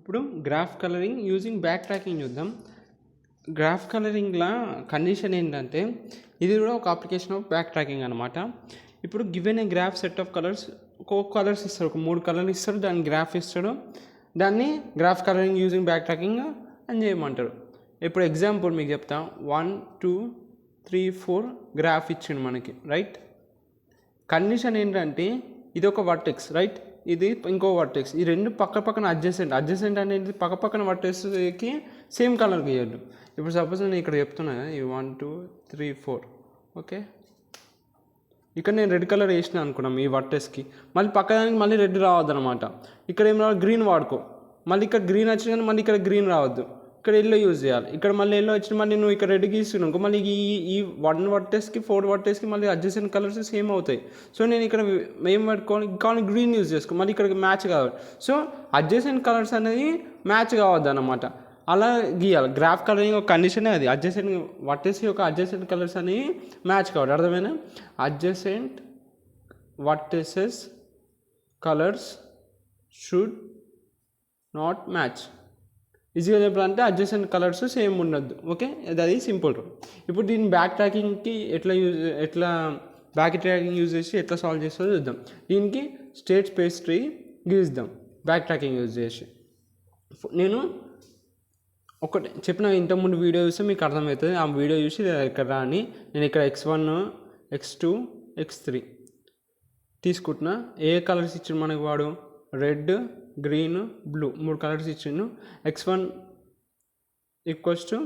ఇప్పుడు graph colouring using back tracking చూద్దాం. Graph కలరింగ్లో condition ఏంటంటే ఇది కూడా ఒక అప్లికేషన్ ఆఫ్ బ్యాక్ ట్రాకింగ్ అనమాట. ఇప్పుడు given a graph set of colours, ఒక్కొక్క కలర్స్ ఇస్తాడు, ఒక 3 కలర్లు ఇస్తాడు, దాన్ని గ్రాఫ్ ఇస్తాడు, దాన్ని graph colouring using back tracking అని చేయమంటాడు. ఇప్పుడు ఎగ్జాంపుల్ మీకు చెప్తా. 1 2 3 4 గ్రాఫ్ ఇచ్చిండు మనకి, రైట్. కండిషన్ ఏంటంటే ఇది ఒక వర్టెక్స్, రైట్, ఇది ఇంకో వర్టెక్స్, ఈ రెండు పక్క పక్కన అడ్జసెంట్ అనేది పక్క పక్కన వర్టెక్స్కి సేమ్ కలర్ గీయద్దు. ఇప్పుడు సపోజ్ నేను ఇక్కడ చెప్తున్నా ఈ 1 2 3 4, ఓకే. ఇక్కడ నేను రెడ్ కలర్ వేసిన అనుకున్నాం ఈ వర్టెక్స్కి, మళ్ళీ పక్కదానికి మళ్ళీ రెడ్ రావద్దు అనమాట. ఇక్కడ ఏం రావాలి, గ్రీన్ వాడుకో. మళ్ళీ ఇక్కడ గ్రీన్ వచ్చిన కానీ మళ్ళీ ఇక్కడ గ్రీన్ రావద్దు, ఇక్కడ ఎల్లో యూజ్ చేయాలి. ఇక్కడ మళ్ళీ ఎల్లో వచ్చిన మళ్ళీ నువ్వు ఇక్కడ రెడ్ గీస్తున్నావు, మళ్ళీ ఈ 1 వర్టెక్స్కి 4 వర్టెక్స్కి మళ్ళీ అడ్జసెంట్ కలర్స్ సేమ్ అవుతాయి. సో నేను ఇక్కడ ఏం పట్టుకోవాలి, కానీ గ్రీన్ యూజ్ చేసుకో, మళ్ళీ ఇక్కడ మ్యాచ్ కావాలి. సో అడ్జసెంట్ కలర్స్ అనేది మ్యాచ్ కావద్దు అనమాట, అలా గీయాలి. గ్రాఫ్ కలరింగ్ ఒక కండిషనే అది. అడ్జసెంట్ వర్టెక్స్ యొక్క అడ్జసెంట్ కలర్స్ అనేవి మ్యాచ్ కావాలి, అర్థమైనా. Adjacent vertices colours should not match. ఈజీగా చెప్పాలంటే అడ్జసెంట్ కలర్స్ సేమ్ ఉండద్దు, ఓకే. అది సింపుల్ రూల్. ఇప్పుడు దీన్ని బ్యాక్ ట్రాకింగ్కి ఎట్లా బ్యాక్ ట్రాకింగ్ యూజ్ చేసి ఎట్లా సాల్వ్ చేస్తుందో చూద్దాం. దీనికి స్టేట్ స్పేస్ ట్రీ గీద్దాం బ్యాక్ ట్రాకింగ్ యూజ్ చేసి. నేను ఒకటి చెప్పిన ఇంతకుముందు వీడియో చూస్తే మీకు అర్థమవుతుంది. ఆ వీడియో చూసి ఇక్కడ రాని నేను ఇక్కడ x1 x2 x3 తీసుకుంటున్నా. ఏ కలర్స్ ఇచ్చిండు మనకు వాడు, రెడ్ గ్రీన్ బ్లూ 3 కలర్స్ ఇచ్చిండు. x1 ఈక్వల్స్ టు,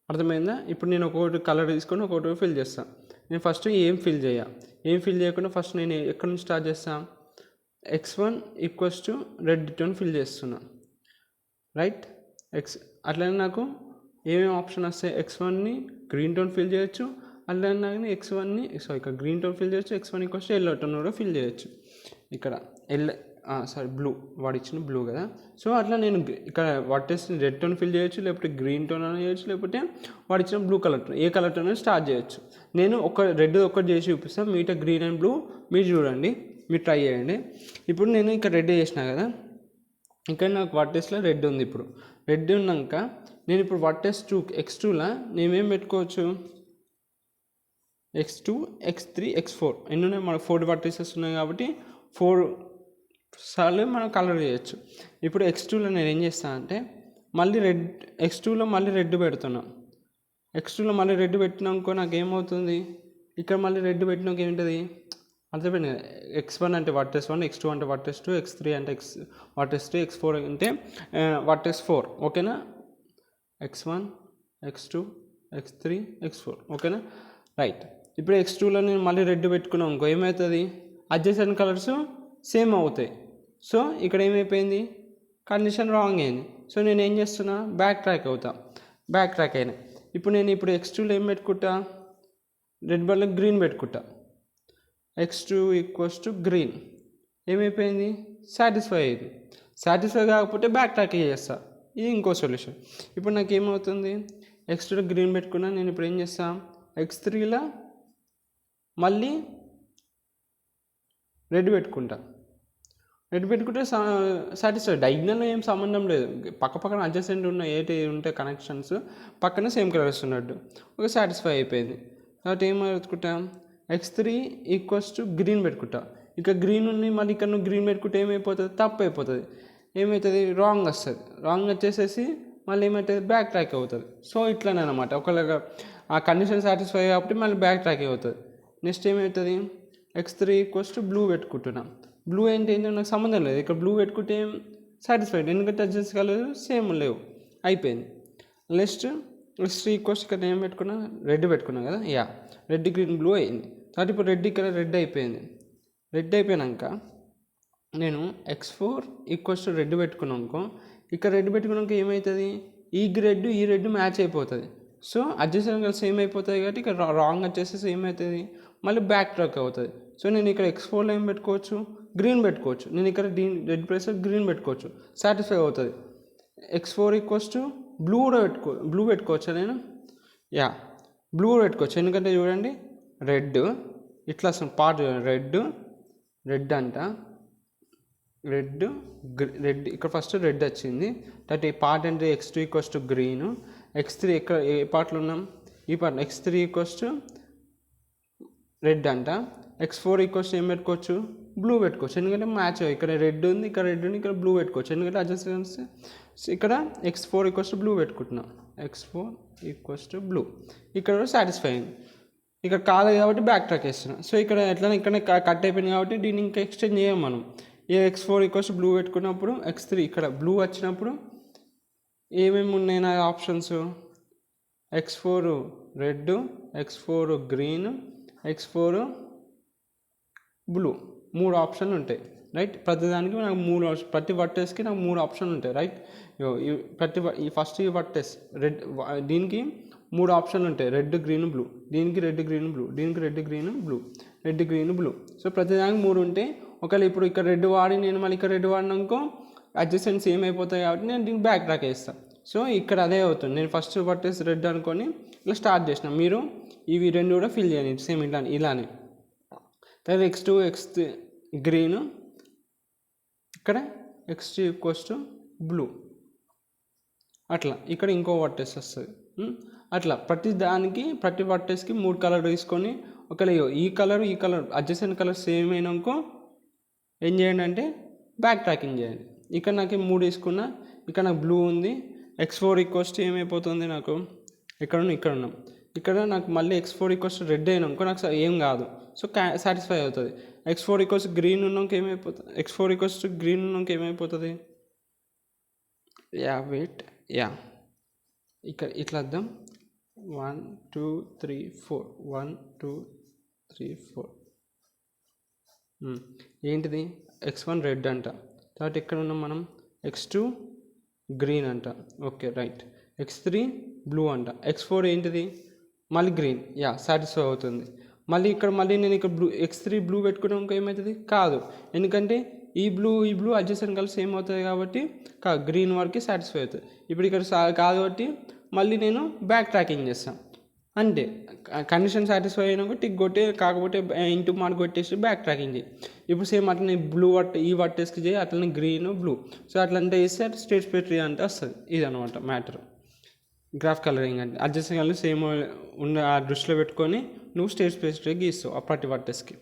అర్థమైందా. ఇప్పుడు నేను ఒక్కొక్కటి కలర్ తీసుకొని ఒక్కొక్కటి ఫిల్ చేస్తాను. నేను ఫస్ట్ ఏం ఫిల్ చేయకుండా ఫస్ట్ నేను ఎక్కడి నుంచి స్టార్ట్ చేస్తాను, x1 equals to red tone fill చేస్తున్నా, రైట్. అట్లనే నాకు ఏమేమి ఆప్షన్ వస్తాయి, x1ని గ్రీన్ టోన్ ఫిల్ చేయొచ్చు, అట్లనే నాకు x1ని ఇక్కడ గ్రీన్ టోన్ ఫిల్ చేయొచ్చు, x1 equals to yellow tone కూడా ఫిల్ చేయొచ్చు. ఇక్కడ బ్లూ వాడు ఇచ్చిన బ్లూ కదా. సో అట్లా నేను ఇక్కడ వర్టెక్స్ని రెడ్ టోన్ ఫిల్ చేయొచ్చు, లేకపోతే గ్రీన్ టోన్ అని చేయొచ్చు, లేకపోతే వాడు ఇచ్చిన బ్లూ కలర్ టోన్, ఏ కలర్ టోన్ స్టార్ట్ చేయొచ్చు. నేను రెడ్ ఒకటి చేసి చూపిస్తాను, మిగతా గ్రీన్ అండ్ బ్లూ మీరు చూడండి, మీరు ట్రై చేయండి. ఇప్పుడు నేను ఇక్కడ రెడ్ చేసిన కదా, ఇక్కడ నాకు వర్టెక్స్లో రెడ్ ఉంది. ఇప్పుడు రెడ్ ఉన్నాక నేను ఇప్పుడు వర్టెక్స్ x2లో నేనేం పెట్టుకోవచ్చు, x2 x3 x4 ఎన్ని ఉన్నాయి, మనకు 4 వర్టెక్సెస్ ఉన్నాయి కాబట్టి 4 సార్లు మనం కలర్ చేయొచ్చు. ఇప్పుడు x2లో నేను ఏం చేస్తాను అంటే మళ్ళీ x2లో మళ్ళీ రెడ్ పెడుతున్నా. x2లో మళ్ళీ రెడ్ పెట్టినాకో నాకు ఏమవుతుంది, ఇక్కడ మళ్ళీ రెడ్ పెట్టినాక ఏంటది అర్థమైంది కదా. x1 అంటే వర్టెక్స్ 1, x2 అంటే వర్టెక్స్ 2, x3 అంటే వర్టెక్స్ 2, x4 అంటే వర్టెక్స్ 4, ఓకేనా. x1 x2 x3 x4, ఓకేనా, రైట్. ఇప్పుడు x2లో నేను మళ్ళీ రెడ్ పెట్టుకున్నాను ఇంకో, ఏమవుతుంది, అడ్జసెంట్ కలర్స్ సేమ్ అవుతాయి. సో ఇక్కడ ఏమైపోయింది, కండిషన్ రాంగ్ అయింది. సో నేను ఏం చేస్తున్నా, బ్యాక్ ట్రాక్ అయినా. ఇప్పుడు x2లో ఏం పెట్టుకుంటా, రెడ్ బదులు గ్రీన్ పెట్టుకుంటా. x2 ఈక్వల్స్ టు గ్రీన్, ఏమైపోయింది, సాటిస్ఫై అయింది. సాటిస్ఫై కాకపోతే బ్యాక్ ట్రాక్ చేస్తా, ఇది ఇంకో సొల్యూషన్. ఇప్పుడు నాకు ఏమవుతుంది, x2లో గ్రీన్ పెట్టుకున్నా, నేను ఇప్పుడు ఏం చేస్తా, x3లో మళ్ళీ రెడ్ పెట్టుకుంటే సాటిస్ఫై. డయాగ్నల్లో ఏం సంబంధం లేదు, పక్కన అడ్జసెంట్ ఉన్న ఉంటే కనెక్షన్స్ పక్కన సేమ్ కలర్స్ ఉన్నట్టు ఒక సాటిస్ఫై అయిపోయింది. కాబట్టి ఏం పెట్టుకుంటాం, x3 ఈక్వల్స్ టు గ్రీన్ పెట్టుకుంటా. ఇక గ్రీన్ ఉంది, మళ్ళీ ఇక్కడ నువ్వు గ్రీన్ పెట్టుకుంటే ఏమైపోతుంది, తప్పు అయిపోతుంది, ఏమవుతుంది, రాంగ్ వస్తుంది. రాంగ్ వచ్చేసేసి మళ్ళీ ఏమవుతుంది, బ్యాక్ ట్రాక్ అవుతుంది. సో ఇట్లానే అనమాట, ఒకవేళ ఆ కండిషన్ సాటిస్ఫై కాబట్టి మళ్ళీ బ్యాక్ ట్రాక్ అవుతుంది. నెక్స్ట్ ఏమవుతుంది, x3 ఈక్వల్స్ టు బ్లూ పెట్టుకుంటున్నాం. బ్లూ ఏంటంటే నాకు సంబంధం లేదు, ఇక్కడ బ్లూ పెట్టుకుంటే సాటిస్ఫైడ్, ఎందుకంటే అడ్జస్ట్ కాలేదు, సేమ్ లేవు, అయిపోయింది. నెక్స్ట్ x3 ఈక్వల్స్ ఇక్కడ ఏం పెట్టుకున్నా, రెడ్ పెట్టుకున్నాం కదా, రెడ్ గ్రీన్ బ్లూ అయింది. కాబట్టి ఇప్పుడు రెడ్ ఇక్కడ రెడ్ అయిపోయింది. రెడ్ అయిపోయాక నేను x4 ఈక్వల్స్ టు రెడ్ పెట్టుకున్నాక, ఇక్కడ రెడ్ పెట్టుకున్నాక ఏమవుతుంది, ఈ రెడ్ మ్యాచ్ అయిపోతుంది. సో అడ్జసెంట్ కలర్స్ సేమ్ అయిపోతాయి కాబట్టి ఇక్కడ రాంగ్ వచ్చేసి ఏమవుతుంది, మళ్ళీ బ్యాక్ ట్రాక్ అవుతుంది. సో నేను ఇక్కడ x4లో ఏం పెట్టుకోవచ్చు, గ్రీన్ పెట్టుకోవచ్చు. నేను ఇక్కడ రెడ్ ప్లేస్ గ్రీన్ పెట్టుకోవచ్చు, సాటిస్ఫై అవుతుంది. x4 ఈక్వల్స్ టు బ్లూ కూడా బ్లూ పెట్టుకోవచ్చా నేను, బ్లూ పెట్టుకోవచ్చు. ఎందుకంటే చూడండి రెడ్ ఇట్లా పార్ట్ రెడ్ అంట, రెడ్ ఇక్కడ ఫస్ట్ రెడ్ వచ్చింది. దట్ ఈ పార్ట్ అంటే x2 equals to green, x3 ఇక్కడ ఏ పార్ట్లో ఉన్నాం, ఈ part x3 equals to red అంట, x4 ఈక్వల్స్ ఏం పెట్టుకోవచ్చు, బ్లూ పెట్టుకోవచ్చు. ఎందుకంటే మ్యాచ్ ఇక్కడ రెడ్ ఉంది, ఇక్కడ రెడ్ ఉంది, ఇక్కడ బ్లూ పెట్టుకోవచ్చు. ఎందుకంటే అడ్జస్ట్ ఇక్కడ x4 ఈక్వల్స్ టు బ్లూ పెట్టుకుంటున్నాం, x4 ఈక్వల్స్ టు బ్లూ. ఇక్కడ కూడా సాటిస్ఫైయింగ్. ఇక్కడ కాలేదు కాబట్టి బ్యాక్ ట్రాక్ వేస్తున్నాం. సో ఇక్కడ ఎట్లా ఇక్కడ కట్ అయిపోయింది కాబట్టి దీన్ని ఇంకా ఎక్స్టెండ్ చేయం మనం. ఏ x4 ఈక్వల్స్ బ్లూ పెట్టుకున్నప్పుడు x3 ఇక్కడ బ్లూ వచ్చినప్పుడు ఏమేమి ఉన్నాయి నా options, x4 red, x4 green, x4 blue, 3 ఆప్షన్లు ఉంటాయి రైట్. ప్రతిదానికి నాకు 3 ఆప్షన్, ప్రతి వర్టెస్కి నాకు 3 ఆప్షన్లు ఉంటాయి రైట్. ఈ ఫస్ట్ ఈ వర్టెస్ రెడ్, దీనికి 3 ఆప్షన్లు ఉంటాయి, రెడ్ గ్రీన్ బ్లూ, దీనికి రెడ్ గ్రీన్ బ్లూ, దీనికి red green blue, red green blue. So ప్రతిదానికి 3 ఉంటాయి. ఒకవేళ ఇప్పుడు ఇక్కడ రెడ్ వాడి నేను మళ్ళీ ఇక్కడ రెడ్ వాడినాకో అడ్జస్టెంట్ సేమ్ అయిపోతాయి కాబట్టి నేను దీనికి బ్యాక్ ట్రాక్ వేస్తాను. సో ఇక్కడ అదే అవుతుంది. నేను ఫస్ట్ వర్టెస్ రెడ్ అనుకొని ఇలా స్టార్ట్ చేసిన, మీరు ఇవి రెండు కూడా ఫిల్ చేయండి సేమ్ ఇలానే. తర్వాత x2 x3 గ్రీన్, ఇక్కడ x2 ఈక్వల్స్ టు బ్లూ, అట్లా ఇక్కడ ఇంకో వర్టెస్ వస్తుంది. అట్లా ప్రతి దానికి ప్రతి వర్టెస్కి 3 కలర్ తీసుకొని ఒకవేళ ఈ కలర్ అడ్జసెంట్ కలర్ సేమ్ అయినాకో ఏం చేయండి అంటే బ్యాక్ ట్రాకింగ్ చేయండి. ఇక్కడ నాకు 3 తీసుకున్నా, ఇక్కడ నాకు బ్లూ ఉంది, x4 ఈక్వల్స్ టు ఏమైపోతుంది నాకు ఇక్కడ ఉన్నాం, ఇక్కడ నాకు మళ్ళీ x4 ఈక్వల్స్ టు రెడ్ అయినాకో నాకు ఏం కాదు. సో సాటిస్ఫై అవుతుంది. x4 ఈక్వల్స్ గ్రీన్ ఉన్నాక ఏమైపోతుంది, x4 ఈక్వల్స్ టు గ్రీన్ ఉన్నాక ఏమైపోతుంది, వెయిట్ ఇక్కడ ఇట్లా వద్దాం, 1 2 3 4 1 2 3 4 ఏంటిది x1 రెడ్ అంట, తర్వాత ఇక్కడ ఉన్నాం మనం x2 గ్రీన్ అంట, ఓకే రైట్, x3 బ్లూ అంట, x4 ఏంటిది మళ్ళీ గ్రీన్, సాటిస్ఫై అవుతుంది. మళ్ళీ నేను ఇక్కడ x3 బ్లూ పెట్టుకున్నాక ఏమవుతుంది కాదు, ఎందుకంటే ఈ బ్లూ అడ్జసెంట్ కలర్స్ సేమ్ అవుతుంది కాబట్టి గ్రీన్ వరకు సాటిస్ఫై అవుతుంది. ఇప్పుడు ఇక్కడ కాదు కాబట్టి మళ్ళీ నేను బ్యాక్ ట్రాకింగ్ చేస్తాను. అంటే కండిషన్ సాటిస్ఫై అయినాక టిక్ కొట్టి, కాకపోతే ఇంటూ మార్క్ కొట్టేసి బ్యాక్ ట్రాకింగ్ చేయి. ఇప్పుడు సేమ్ అట్లనే బ్లూ ఈ వర్టెస్కి చేయి, అట్లనే గ్రీన్ బ్లూ. సో అట్లంటే వేస్తే స్టేట్ స్పేస్ ట్రీ అంటే వస్తుంది. ఇది అనమాట మ్యాటర్. గ్రాఫ్ కలరింగ్ అంటే అడ్జస్టింగ్ కలర్ సేమ్ ఉన్న ఆ దృష్టిలో పెట్టుకొని నువ్వు స్టేట్ స్పేస్ ట్రీ గీస్తావు ఆ ప్రతి వర్టెస్కి.